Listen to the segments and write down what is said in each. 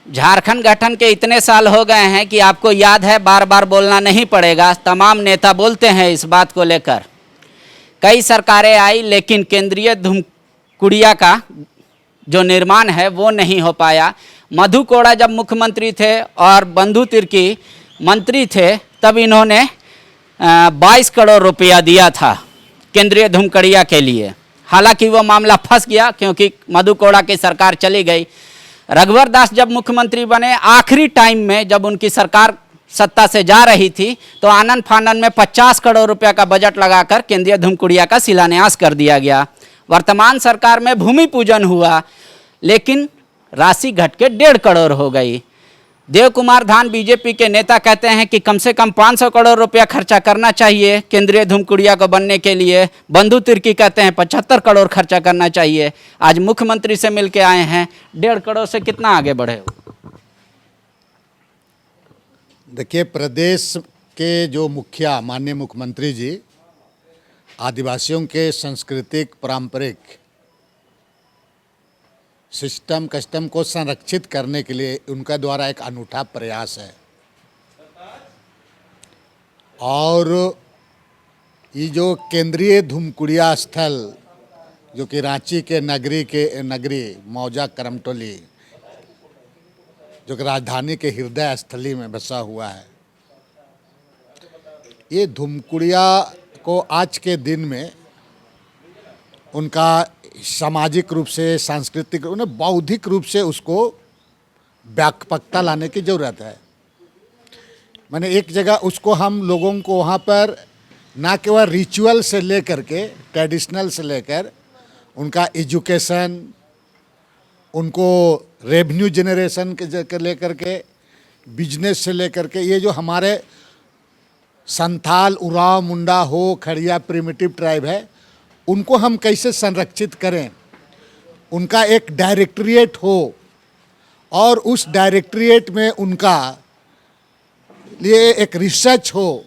झारखंड गठन के इतने साल हो गए हैं कि आपको याद है, बार बार बोलना नहीं पड़ेगा, तमाम नेता बोलते हैं इस बात को लेकर। कई सरकारें आई लेकिन केंद्रीय धूमकुड़िया का जो निर्माण है वो नहीं हो पाया। मधु कोड़ा जब मुख्यमंत्री थे और बंधु तिर्की मंत्री थे तब इन्होंने 22 करोड़ रुपया दिया था केंद्रीय धूमकुड़िया के लिए। हालांकि वो मामला फंस गया क्योंकि मधु कोड़ा की सरकार चली गई। रघुवर दास जब मुख्यमंत्री बने, आखिरी टाइम में जब उनकी सरकार सत्ता से जा रही थी तो आनंद फानन में 50 करोड़ रुपया का बजट लगाकर केंद्रीय धूमकुड़िया का शिलान्यास कर दिया गया। वर्तमान सरकार में भूमि पूजन हुआ लेकिन राशि घट के 1.5 करोड़ हो गई। देव कुमार धान बीजेपी के नेता कहते हैं कि कम से कम 500 करोड़ रुपया खर्चा करना चाहिए केंद्रीय धूमकुड़िया को बनने के लिए। बंधु तिर्की कहते हैं 75 करोड़ खर्चा करना चाहिए। आज मुख्यमंत्री से मिलके आए हैं, 1.5 करोड़ से कितना आगे बढ़े? देखिए, प्रदेश के जो मुखिया माननीय मुख्यमंत्री जी आदिवासियों के सांस्कृतिक पारंपरिक सिस्टम कस्टम को संरक्षित करने के लिए उनका द्वारा एक अनूठा प्रयास है। और ये जो केंद्रीय धूमकुड़िया स्थल जो कि रांची के नगरी मौजा करमटोली जो कि राजधानी के हृदय स्थली में बसा हुआ है, ये धूमकुड़िया को आज के दिन में उनका सामाजिक रूप से, सांस्कृतिक रूप से, बौद्धिक रूप से उसको व्यापकता लाने की ज़रूरत है। मैंने एक जगह उसको हम लोगों को वहाँ पर ना केवल रिचुअल से लेकर के, ट्रेडिशनल से लेकर उनका एजुकेशन, उनको रेवेन्यू जनरेशन के लेकर के, बिजनेस से लेकर के, ये जो हमारे संथाल, उरांव, मुंडा हो, खड़िया प्रिमिटिव ट्राइब है, उनको हम कैसे संरक्षित करें, उनका एक डायरेक्टरेट हो और उस डायरेक्टरेट में उनका लिए एक रिसर्च हो,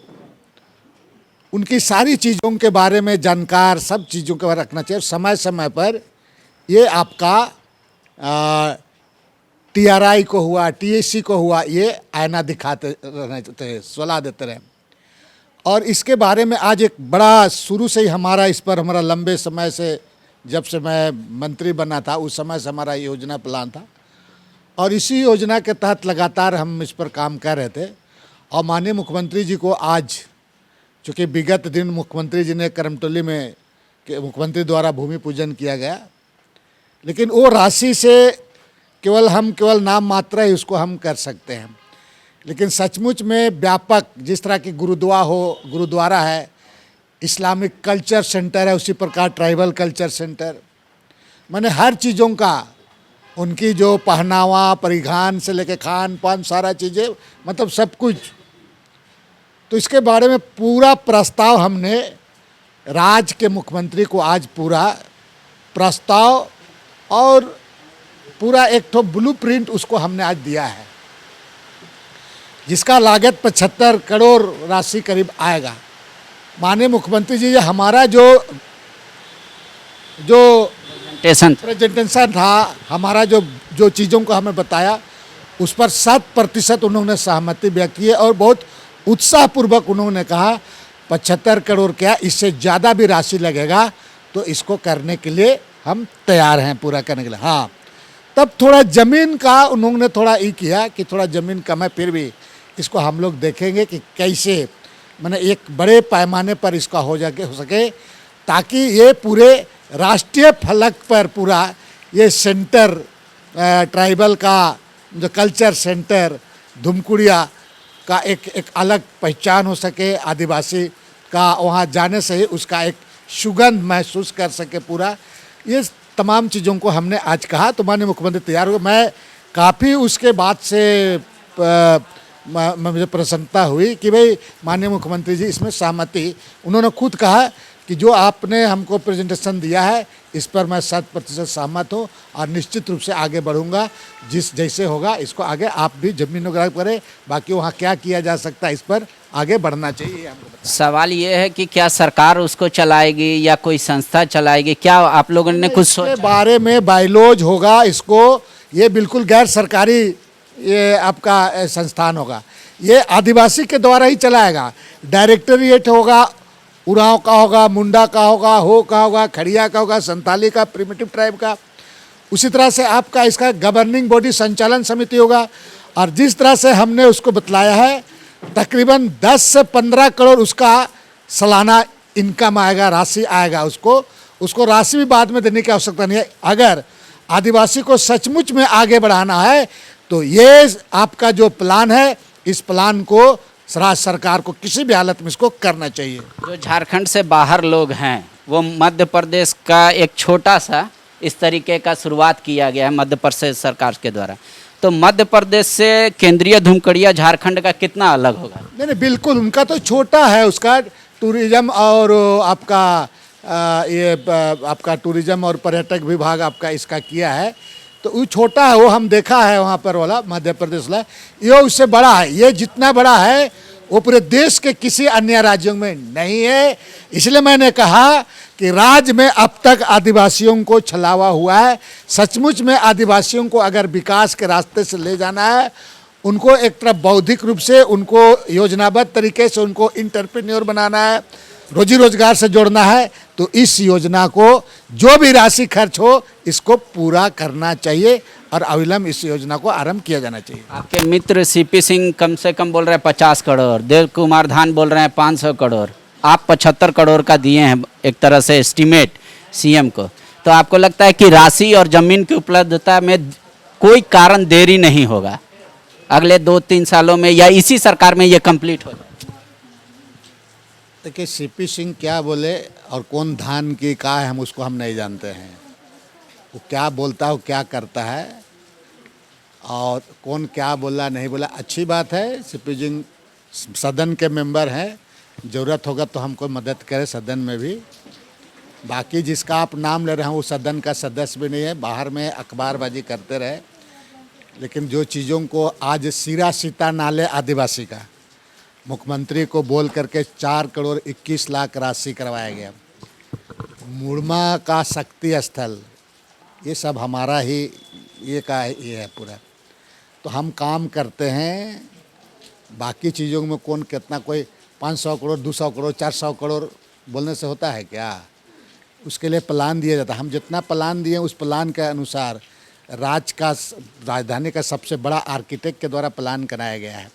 उनकी सारी चीज़ों के बारे में जानकार, सब चीज़ों के बारे में रखना चाहिए। समय समय पर ये आपका TRI को हुआ, TSC को हुआ, ये आईना दिखाते रहते, सलाह देते रहे। और इसके बारे में आज एक बड़ा, शुरू से ही हमारा इस पर हमारा लंबे समय से, जब से मैं मंत्री बना था उस समय से हमारा योजना प्लान था और इसी योजना के तहत लगातार हम इस पर काम कर रहे थे। और माननीय मुख्यमंत्री जी को आज, चूँकि विगत दिन मुख्यमंत्री जी ने करमटोली में मुख्यमंत्री द्वारा भूमि पूजन किया गया, लेकिन वो राशि से केवल नाम मात्र ही उसको हम कर सकते हैं। लेकिन सचमुच में व्यापक, जिस तरह की गुरुद्वारा है, इस्लामिक कल्चर सेंटर है, उसी प्रकार ट्राइबल कल्चर सेंटर, मैंने हर चीज़ों का, उनकी जो पहनावा परिधान से लेकर खान पान, सारा चीज़ें, मतलब सब कुछ, तो इसके बारे में पूरा प्रस्ताव हमने राज्य के मुख्यमंत्री को आज पूरा प्रस्ताव और पूरा एक तो ब्लूप्रिंट उसको हमने आज दिया है, जिसका लागत 75 करोड़ राशि करीब आएगा। माननीय मुख्यमंत्री जी, हमारा जो प्रेजेंटेशन था, हमारा जो चीज़ों को हमें बताया, उस पर 100% उन्होंने सहमति व्यक्त की है और बहुत उत्साहपूर्वक उन्होंने कहा 75 करोड़ क्या, इससे ज़्यादा भी राशि लगेगा तो इसको करने के लिए हम तैयार हैं, पूरा करने के लिए। हाँ, तब थोड़ा ज़मीन का उन्होंने थोड़ा ये किया कि थोड़ा ज़मीन कम है, फिर भी इसको हम लोग देखेंगे कि कैसे मैंने एक बड़े पैमाने पर इसका हो सके, ताकि ये पूरे राष्ट्रीय फलक पर पूरा ये सेंटर, ट्राइबल का जो कल्चर सेंटर धूमकुड़िया का एक अलग पहचान हो सके, आदिवासी का वहाँ जाने से ही उसका एक सुगंध महसूस कर सके पूरा। ये तमाम चीज़ों को हमने आज कहा तो माननीय मुख्यमंत्री तैयार हो गए। मैं काफ़ी उसके बाद से मुझे प्रसन्नता हुई कि भाई माननीय मुख्यमंत्री जी इसमें सहमति, उन्होंने खुद कहा कि जो आपने हमको प्रेजेंटेशन दिया है इस पर मैं 100% सहमत हूँ और निश्चित रूप से आगे बढ़ूँगा, जैसे होगा इसको आगे आप भी जमीन वगैरह करें, बाकी वहाँ क्या किया जा सकता है इस पर आगे बढ़ना चाहिए हमको। सवाल ये है कि क्या सरकार उसको चलाएगी या कोई संस्था चलाएगी, क्या आप लोगों ने कुछ सोचा? इसके बारे में बायलॉज होगा, इसको ये बिल्कुल गैर सरकारी ये आपका संस्थान होगा। ये आदिवासी के द्वारा ही चलाएगा। डायरेक्टोरेट होगा, उरांव का होगा, मुंडा का होगा, हो का होगा, खड़िया का होगा, संताली का, प्रिमिटिव ट्राइब का। उसी तरह से आपका इसका गवर्निंग बॉडी संचालन समिति होगा। और जिस तरह से हमने उसको बतलाया है, तकरीबन 10 से 15 करोड़ उसका सालाना इनकम आएगा, राशि आएगा। उसको राशि भी बाद में देने की आवश्यकता नहीं है। अगर आदिवासी को सचमुच में आगे बढ़ाना है तो ये आपका जो प्लान है, इस प्लान को राज्य सरकार को किसी भी हालत में इसको करना चाहिए। जो झारखंड से बाहर लोग हैं वो मध्य प्रदेश का एक छोटा सा इस तरीके का शुरुआत किया गया है मध्य प्रदेश सरकार के द्वारा, तो मध्य प्रदेश से केंद्रीय धूमकड़िया झारखंड का कितना अलग होगा? नहीं, बिल्कुल उनका तो छोटा है। उसका टूरिज्म और आपका टूरिज्म और पर्यटक विभाग आपका इसका किया है, तो वो छोटा है। वो हम देखा है वहाँ पर वाला मध्य प्रदेश वाला, ये उससे बड़ा है। ये जितना बड़ा है वो पूरे देश के किसी अन्य राज्यों में नहीं है। इसलिए मैंने कहा कि राज्य में अब तक आदिवासियों को छलावा हुआ है। सचमुच में आदिवासियों को अगर विकास के रास्ते से ले जाना है, उनको एक तरफ बौद्धिक रूप से, उनको योजनाबद्ध तरीके से उनको एंटरप्रेन्योर बनाना है, रोजी रोजगार से जोड़ना है, तो इस योजना को जो भी राशि खर्च हो इसको पूरा करना चाहिए और अविलंब इस योजना को आरंभ किया जाना चाहिए। आपके मित्र सीपी सिंह कम से कम बोल रहे हैं 50 करोड़, देव कुमार धान बोल रहे हैं 500 करोड़, आप 75 करोड़ का दिए हैं एक तरह से एस्टीमेट सीएम को। तो आपको लगता है कि राशि और ज़मीन की उपलब्धता में कोई कारण देरी नहीं होगा, अगले 2-3 सालों में या इसी सरकार में ये कंप्लीट हो जाए? देखिए, सीपी सिंह क्या बोले और कौन धान की कहा है हम नहीं जानते हैं। वो क्या बोलता है, वो क्या करता है, और कौन क्या बोला नहीं बोला। अच्छी बात है, सीपी सिंह सदन के मेंबर हैं, ज़रूरत होगा तो हमको मदद करे सदन में भी। बाकी जिसका आप नाम ले रहे हैं वो सदन का सदस्य भी नहीं है, बाहर में अखबारबाजी करते रहे। लेकिन जो चीज़ों को आज सिरा सीता नाले आदिवासी का मुख्यमंत्री को बोल करके 4 करोड़ 21 लाख राशि करवाया गया, मुड़मा का शक्ति स्थल, ये सब हमारा ही ये है पूरा। तो हम काम करते हैं। बाकी चीज़ों में कौन कितना, कोई 500 करोड़ 200 करोड़ 400 करोड़ बोलने से होता है क्या? उसके लिए प्लान दिया जाता है। हम जितना प्लान दिए उस प्लान के अनुसार राजधानी का सबसे बड़ा आर्किटेक्ट के द्वारा प्लान कराया गया है।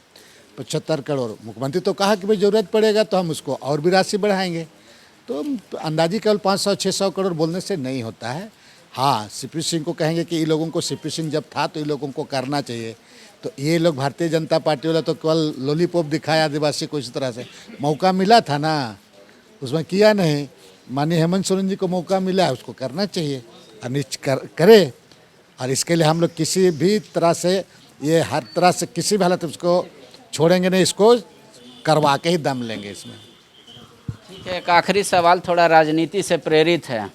75 करोड़ मुख्यमंत्री तो कहा कि भाई ज़रूरत पड़ेगा तो हम उसको और भी राशि बढ़ाएंगे। तो अंदाजी केवल 500-600 करोड़ बोलने से नहीं होता है। हाँ, सीपी सिंह को कहेंगे कि ये लोगों को, सीपी सिंह जब था तो ये लोगों को करना चाहिए। तो ये लोग भारतीय जनता पार्टी वाला तो केवल लॉलीपॉप दिखाया आदिवासी को, इस तरह से मौका मिला था ना, उसमें किया नहीं। माननीय हेमंत सोरेन जी को मौका मिला है, उसको करना चाहिए और करे। और इसके लिए हम लोग किसी भी तरह से, ये हर तरह से किसी भी हालत में उसको छोड़ेंगे नहीं, इसको करवा के ही दम लेंगे इसमें। ठीक है, एक आखिरी सवाल थोड़ा राजनीति से प्रेरित है।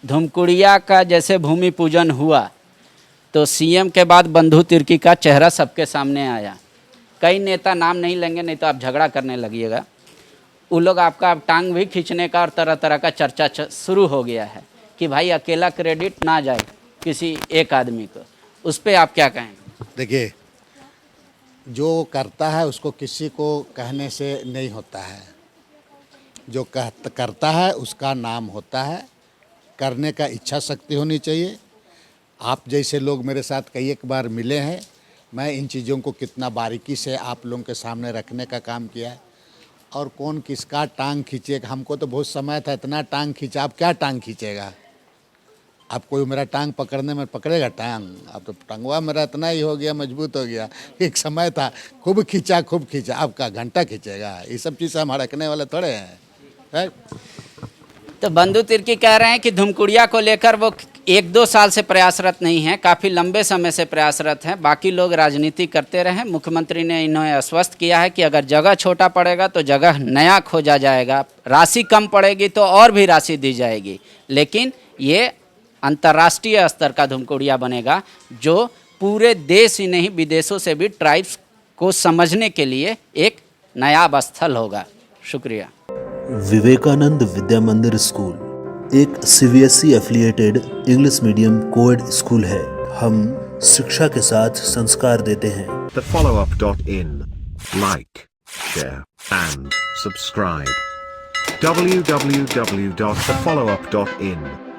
धूमकुड़िया का जैसे भूमि पूजन हुआ तो सीएम के बाद बंधु तिर्की का चेहरा सबके सामने आया। कई नेता, नाम नहीं लेंगे नहीं तो आप झगड़ा करने लगिएगा, वो लोग आपका टांग भी खींचने का और तरह तरह का चर्चा शुरू हो गया है कि भाई अकेला क्रेडिट ना जाए किसी एक आदमी को। उस पर आप क्या कहेंगे? देखिए, जो करता है उसको किसी को कहने से नहीं होता है। जो करता है उसका नाम होता है। करने का इच्छा शक्ति होनी चाहिए। आप जैसे लोग मेरे साथ कई एक बार मिले हैं, मैं इन चीज़ों को कितना बारीकी से आप लोगों के सामने रखने का काम किया है। और कौन किसका टांग खींचेगा, हमको तो बहुत समय था, इतना टांग खींचा, आप क्या टांग खींचेगा? आप कोई मेरा टांग पकड़ने में पकड़ेगा टांग? अब तो टंगवा मेरा इतना ही हो गया, मजबूत हो गया। एक समय था खूब खींचा, आपका घंटा खींचेगा? ये सब चीज़ हम हड़कने वाले थोड़े हैं, है? तो बंधु तिर्की कह रहे हैं कि धूमकुड़िया को लेकर वो 1-2 साल से प्रयासरत नहीं है, काफ़ी लंबे समय से प्रयासरत हैं। बाकी लोग राजनीति करते रहे। मुख्यमंत्री ने इन्हें आश्वस्त किया है कि अगर जगह छोटा पड़ेगा तो जगह नया खोजा जाएगा, राशि कम पड़ेगी तो और भी राशि दी जाएगी, लेकिन ये अंतर्राष्ट्रीय स्तर का धूमकुड़िया बनेगा जो पूरे देश ही नहीं विदेशों से भी ट्राइब्स को समझने के लिए एक नायाब स्थल होगा। शुक्रिया। विवेकानंद विद्या मंदिर स्कूल एक CBSE affiliated English medium coed school है। हम शिक्षा के साथ संस्कार देते हैं। thefollowup.in. Like, share, and subscribe. www.thefollowup.in